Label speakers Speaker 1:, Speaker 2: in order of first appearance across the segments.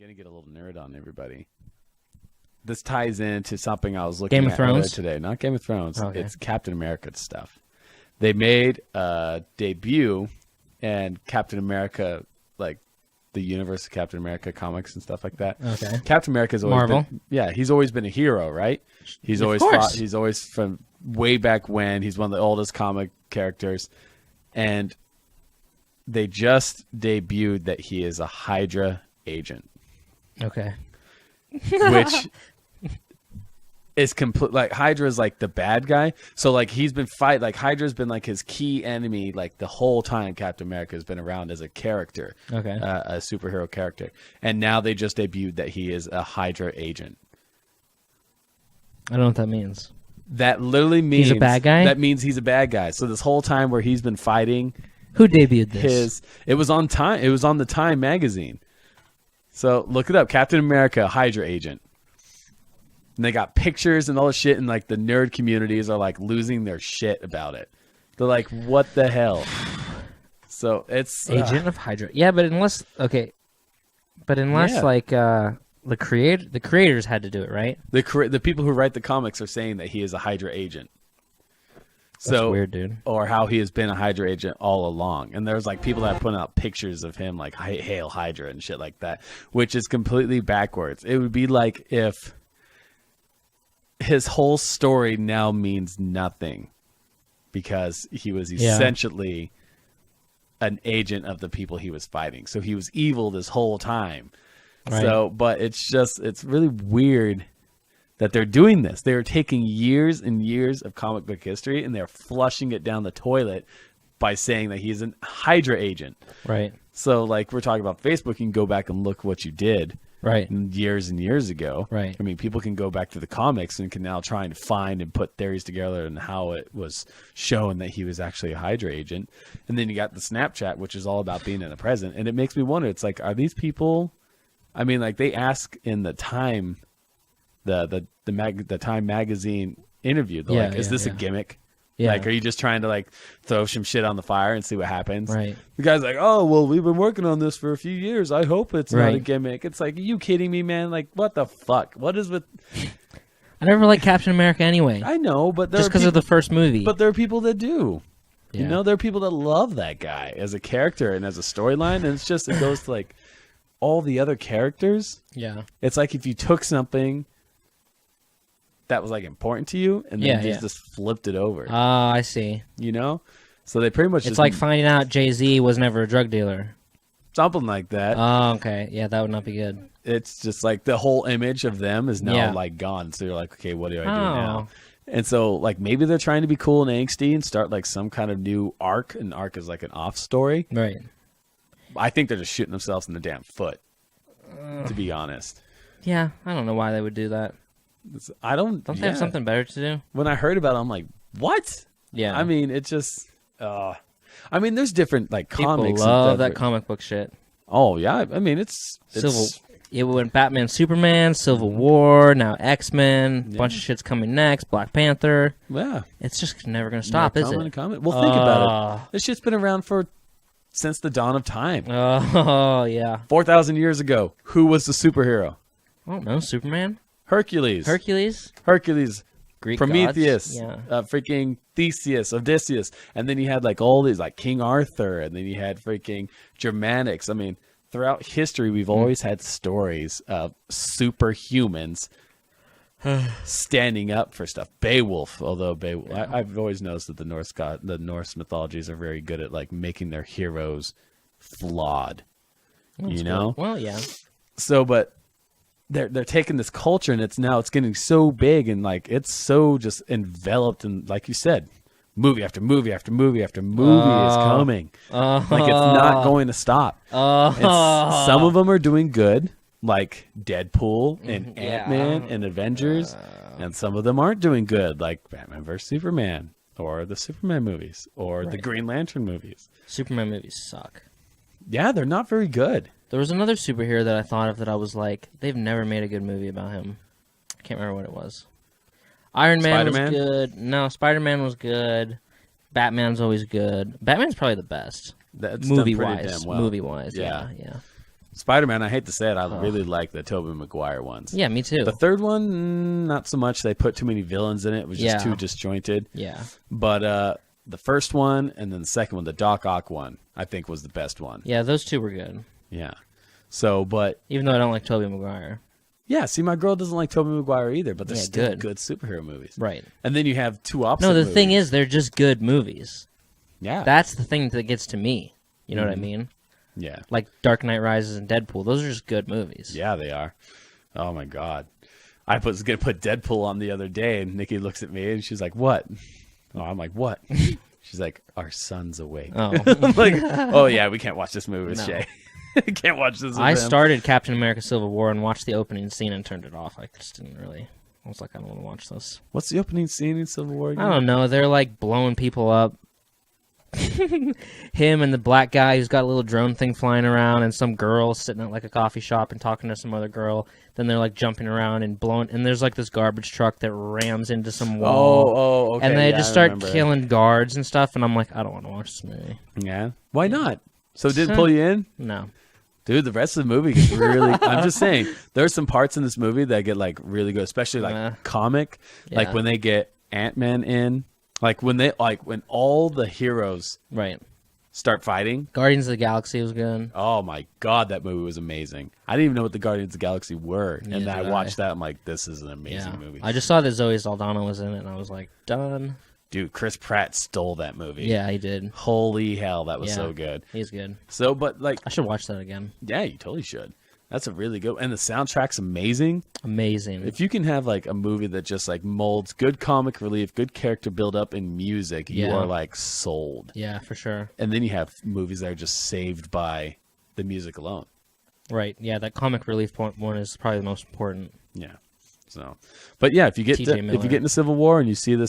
Speaker 1: gonna get a little nerd on everybody. This ties into something I was looking
Speaker 2: Game of
Speaker 1: at earlier
Speaker 2: Thrones?
Speaker 1: today. Not Game of Thrones.
Speaker 2: Okay.
Speaker 1: It's Captain America stuff. They made a debut, and Captain America, like the universe of Captain America comics and stuff like that.
Speaker 2: Okay.
Speaker 1: Captain America's always
Speaker 2: Marvel.
Speaker 1: he's always been a hero, right? He's
Speaker 2: Of
Speaker 1: always
Speaker 2: course.
Speaker 1: fought. He's always from way back when. He's one of the oldest comic characters, and they just debuted that he is a Hydra agent,
Speaker 2: Okay.
Speaker 1: which is complete. Like Hydra is like the bad guy, so like he's been like Hydra's been like his key enemy like the whole time Captain America has been around as a character,
Speaker 2: Okay.
Speaker 1: a superhero character, and now they just debuted that he is a Hydra agent.
Speaker 2: I don't know what that means.
Speaker 1: That literally means
Speaker 2: He's a bad guy?
Speaker 1: That means he's a bad guy. So this whole time where he's been fighting
Speaker 2: Who debuted this?
Speaker 1: it was on Time. It was on the Time magazine. So look it up. Captain America, Hydra agent. And they got pictures and all this shit, and like the nerd communities are like losing their shit about it. They're like, "What the hell?" So it's
Speaker 2: Agent of Hydra. Yeah, but unless
Speaker 1: Yeah.
Speaker 2: like the creators had to do it, right?
Speaker 1: the people who write the comics are saying that he is a Hydra agent.
Speaker 2: That's
Speaker 1: So
Speaker 2: weird, dude.
Speaker 1: or how he has been a Hydra agent all along. And there's like people that are putting out pictures of him like Hail Hydra and shit like that, which is completely backwards. It would be like if his whole story now means nothing because he was essentially an agent of the people he was fighting. So he was evil this whole time.
Speaker 2: Right.
Speaker 1: So, but it's really weird that they're doing this. They're taking years and years of comic book history and they're flushing it down the toilet by saying that he's a Hydra agent.
Speaker 2: Right.
Speaker 1: So like we're talking about Facebook, you can go back and look what you did
Speaker 2: Right.
Speaker 1: years and years ago.
Speaker 2: Right.
Speaker 1: I mean, people can go back to the comics and can now try and find and put theories together and how it was shown that he was actually a Hydra agent. And then you got the Snapchat, which is all about being in the present. And it makes me wonder, it's like, are these people, I mean, like they ask in the Time, the Time magazine interview, they're like, is this a gimmick?
Speaker 2: Yeah.
Speaker 1: Like, are you just trying to like throw some shit on the fire and see what happens?
Speaker 2: Right.
Speaker 1: The guy's like, oh, well, we've been working on this for a few years. I hope it's not a
Speaker 2: Right.
Speaker 1: gimmick. It's like, are you kidding me, man? Like, what the fuck? What is with...
Speaker 2: I never liked Captain America anyway.
Speaker 1: I know, but there
Speaker 2: Just
Speaker 1: are
Speaker 2: because of the first movie.
Speaker 1: But there are people that do.
Speaker 2: Yeah.
Speaker 1: You know, there are people that love that guy as a character and as a storyline. And it's just, it goes to like all the other characters.
Speaker 2: Yeah.
Speaker 1: It's like if you took something that was like important to you and then just flipped it over,
Speaker 2: Oh, I see.
Speaker 1: you know? So they pretty much
Speaker 2: It's
Speaker 1: just
Speaker 2: like finding out Jay-Z was never a drug dealer.
Speaker 1: something like that.
Speaker 2: Oh, okay. Yeah, that would not be good.
Speaker 1: It's just like the whole image of them is now
Speaker 2: Yeah.
Speaker 1: like gone. So you're like, okay, what do I do
Speaker 2: Oh.
Speaker 1: now? And so like maybe they're trying to be cool and angsty and start like some kind of new arc. An arc is like an off story.
Speaker 2: Right.
Speaker 1: I think they're just shooting themselves in the damn foot, to be honest.
Speaker 2: Yeah, I don't know why they would do that.
Speaker 1: I don't.
Speaker 2: Don't they have something better to do?
Speaker 1: When I heard about it, I'm like, what?
Speaker 2: Yeah.
Speaker 1: I mean, it just. I mean, there's different like
Speaker 2: people
Speaker 1: comics.
Speaker 2: love that comic book shit.
Speaker 1: Oh yeah, I mean it's
Speaker 2: It went Batman, Superman, Civil War, now X-Men, bunch of shit's coming next, Black Panther.
Speaker 1: yeah.
Speaker 2: It's just never going to stop, is it?
Speaker 1: Well, think about it. This shit's been around since the dawn of time.
Speaker 2: Oh, yeah.
Speaker 1: 4,000 years ago, who was the superhero?
Speaker 2: I don't know, Superman?
Speaker 1: Hercules.
Speaker 2: Hercules? Greek
Speaker 1: Prometheus.
Speaker 2: gods?
Speaker 1: Freaking Theseus, Odysseus. And then you had like all these like King Arthur, and then you had freaking Germanics. I mean, throughout history, we've always had stories of superhumans standing up for stuff. Beowulf, although I've always noticed that the Norse mythologies are very good at like making their heroes flawed.
Speaker 2: That's
Speaker 1: you know?
Speaker 2: cool. Well, yeah.
Speaker 1: So, but they're taking this culture and it's getting so big and like it's so just enveloped and like you said, movie after movie after movie after movie is coming. Like it's not going to stop. And some of them are doing good, like Deadpool and Ant-Man and Avengers, and some of them aren't doing good, like Batman vs Superman or the Superman movies or the Green Lantern movies.
Speaker 2: Superman movies suck.
Speaker 1: Yeah, they're not very good.
Speaker 2: There was another superhero that I thought of that I was like, they've never made a good movie about him. I can't remember what it was. Iron Man was good. No, Spider-Man was good. Batman's always good. Batman's probably the best.
Speaker 1: That's
Speaker 2: movie
Speaker 1: done pretty
Speaker 2: wise.
Speaker 1: damn well.
Speaker 2: Movie wise,
Speaker 1: Yeah.
Speaker 2: yeah.
Speaker 1: Spider-Man, I hate to say it, I really like the Tobey Maguire ones.
Speaker 2: Yeah, me too.
Speaker 1: The third one, not so much. They put too many villains in it. It was just too disjointed.
Speaker 2: Yeah.
Speaker 1: But the first one and then the second one, the Doc Ock one, I think was the best one.
Speaker 2: Yeah, those two were good.
Speaker 1: Yeah. So, but...
Speaker 2: Even though I don't like Tobey Maguire.
Speaker 1: Yeah, see, my girl doesn't like Tobey Maguire either, but they're still
Speaker 2: good
Speaker 1: superhero movies.
Speaker 2: Right.
Speaker 1: And then you have two opposite
Speaker 2: No, the
Speaker 1: movies.
Speaker 2: thing is, they're just good movies.
Speaker 1: Yeah.
Speaker 2: That's the thing that gets to me. You know what I mean?
Speaker 1: Yeah.
Speaker 2: Like Dark Knight Rises and Deadpool. Those are just good movies.
Speaker 1: Yeah, they are. Oh, my God. I was going to put Deadpool on the other day, and Nikki looks at me, and she's like, what? Oh, I'm like, what? She's like, our son's awake.
Speaker 2: Oh.
Speaker 1: I'm like, oh, yeah, we can't watch this movie with
Speaker 2: No.
Speaker 1: Shay. Can't watch this with
Speaker 2: I
Speaker 1: him.
Speaker 2: started Captain America Civil War and watched the opening scene and turned it off. I just didn't really... I was like, I don't want to watch this.
Speaker 1: What's the opening scene in Civil War again?
Speaker 2: I don't know. They're like blowing people up. Him and the black guy who's got a little drone thing flying around, and some girl sitting at like a coffee shop and talking to some other girl. Then they're like jumping around and blowing, and there's like this garbage truck that rams into some wall.
Speaker 1: Oh, okay.
Speaker 2: And they
Speaker 1: yeah,
Speaker 2: just
Speaker 1: I
Speaker 2: start
Speaker 1: remember.
Speaker 2: killing guards and stuff, and I'm like, I don't want to watch this movie.
Speaker 1: Yeah. Why not? So it didn't pull you in?
Speaker 2: No.
Speaker 1: Dude, the rest of the movie gets really... I'm just saying, there's some parts in this movie that get, like, really good, especially, like, comic.
Speaker 2: Yeah.
Speaker 1: Like, when they get Ant-Man in. Like, when all the heroes
Speaker 2: Right.
Speaker 1: start fighting.
Speaker 2: Guardians of the Galaxy was good.
Speaker 1: Oh, my God, that movie was amazing. I didn't even know what the Guardians of the Galaxy were. And
Speaker 2: Neither
Speaker 1: then I
Speaker 2: did
Speaker 1: watched that, I'm like, this is an amazing movie.
Speaker 2: I just saw that Zoe Saldana was in it, and I was like, done.
Speaker 1: Dude, Chris Pratt stole that movie.
Speaker 2: Yeah, he did.
Speaker 1: Holy hell, that was so good.
Speaker 2: He's good.
Speaker 1: So, but, like...
Speaker 2: I should watch that again.
Speaker 1: Yeah, you totally should. That's a really good... And the soundtrack's amazing.
Speaker 2: Amazing.
Speaker 1: If you can have like a movie that just like molds good comic relief, good character build up, and music, you
Speaker 2: Yeah.
Speaker 1: are like sold.
Speaker 2: Yeah, for sure.
Speaker 1: And then you have movies that are just saved by the music alone.
Speaker 2: Right. Yeah, that comic relief one is probably the most important.
Speaker 1: Yeah. So, but yeah, if you get
Speaker 2: T.J.
Speaker 1: if
Speaker 2: Miller.
Speaker 1: you get into Civil War and you see when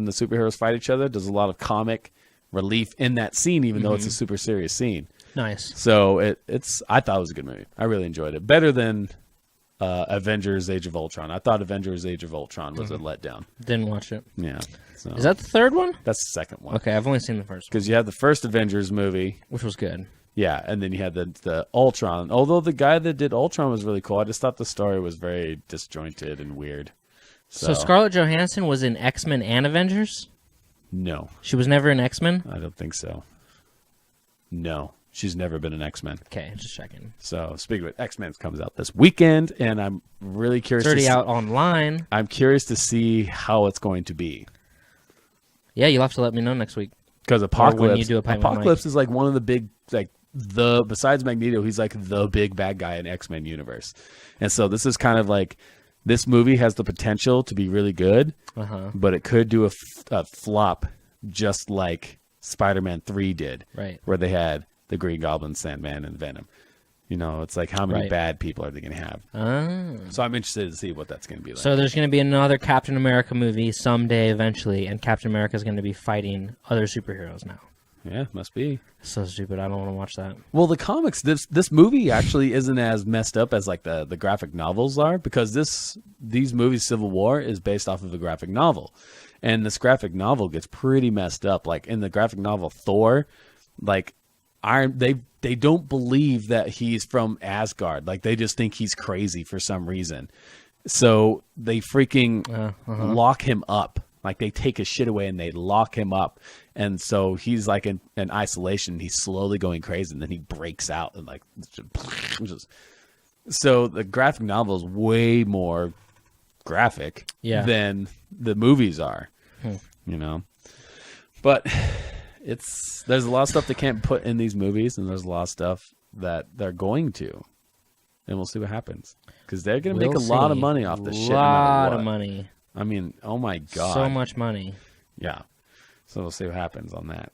Speaker 1: the superheroes fight each other, there's a lot of comic relief in that scene, even though it's a super serious scene.
Speaker 2: Nice.
Speaker 1: So I thought it was a good movie. I really enjoyed it. Better than Avengers: Age of Ultron. I thought Avengers: Age of Ultron was a letdown.
Speaker 2: Didn't watch it.
Speaker 1: Yeah. So
Speaker 2: Is that the third one?
Speaker 1: that's the second one.
Speaker 2: Okay, I've only seen the first one,
Speaker 1: Because you had the first Avengers movie,
Speaker 2: which was good.
Speaker 1: yeah, and then you had the Ultron. Although the guy that did Ultron was really cool, I just thought the story was very disjointed and weird.
Speaker 2: So Scarlett Johansson was in X-Men and Avengers?
Speaker 1: No,
Speaker 2: She was never in X-Men?
Speaker 1: I don't think so. No, she's never been an X-Men.
Speaker 2: Okay, just checking.
Speaker 1: So speaking of it, X-Men comes out this weekend, and I'm really curious.
Speaker 2: It's already out online.
Speaker 1: I'm curious to see how it's going to be.
Speaker 2: Yeah, you'll have to let me know next week.
Speaker 1: Because Apocalypse,
Speaker 2: when you do a Pint with
Speaker 1: Apocalypse is like one of the big, like besides Magneto, he's like the big bad guy in X-Men universe. And so this is kind of like, this movie has the potential to be really good, but it could do a flop just like Spider-Man 3 did,
Speaker 2: Right.
Speaker 1: where they had the Green Goblin, Sandman, and Venom. You know, it's like, how many
Speaker 2: Right.
Speaker 1: bad people are they going to have? So I'm interested to see what that's going to be like.
Speaker 2: So there's going to be another Captain America movie someday, eventually, and Captain America is going to be fighting other superheroes now.
Speaker 1: Yeah, must be.
Speaker 2: So stupid. I don't want to watch that.
Speaker 1: Well, the comics, this movie actually isn't as messed up as like the graphic novels are, because these movies, Civil War, is based off of a graphic novel, and this graphic novel gets pretty messed up. Like in the graphic novel Thor, like they don't believe that he's from Asgard. Like they just think he's crazy for some reason. So they freaking lock him up. Like they take his shit away and they lock him up. And so he's like in isolation. He's slowly going crazy, and then he breaks out and like. So the graphic novel is way more graphic than the movies are. You know, but there's a lot of stuff they can't put in these movies, and there's a lot of stuff that they're going to, and we'll see what happens, because they're going to make a lot of money off this shit. A
Speaker 2: lot of money.
Speaker 1: I mean, oh my god,
Speaker 2: so much money.
Speaker 1: Yeah. So we'll see what happens on that.